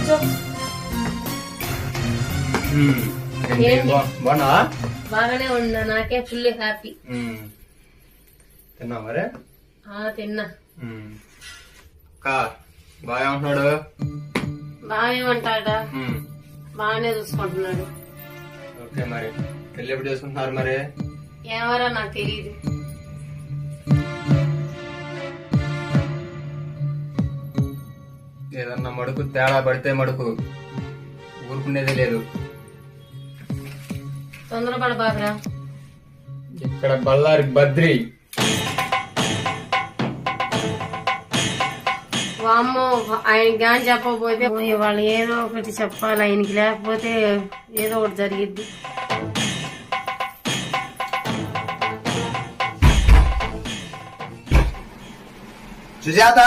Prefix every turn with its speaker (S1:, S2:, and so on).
S1: కూర్చో.
S2: బాగున్నావా?
S1: బాగానే ఉన్నా, నాకే ఫుల్ హ్యాపీ.
S2: తిన్నా మరి?
S1: తిన్నా.
S2: బాగా ఉంటున్నాడు?
S1: బాగేమంటాడా, బాగానే చూసుకుంటున్నాడు.
S2: ఓకే, మరి పెళ్లి ఎప్పుడు చేసుకుంటున్నారు మరి?
S1: ఎవరో నాకు తెలియదు.
S2: ఏదన్నా మడుకు తేడా పడితే మడుకు ఊరుకునేదే లేదు.
S1: తొందరపడ బాబరా.
S2: ఇక్కడ బళ్ళారి బద్రి.
S1: వామ్మో, ఆయనకి గాని చెప్పకపోతే వాళ్ళు ఏదో ఒకటి చెప్పాలి ఆయనకి, లేకపోతే ఏదో ఒకటి జరిగిద్ది.
S3: సుజాత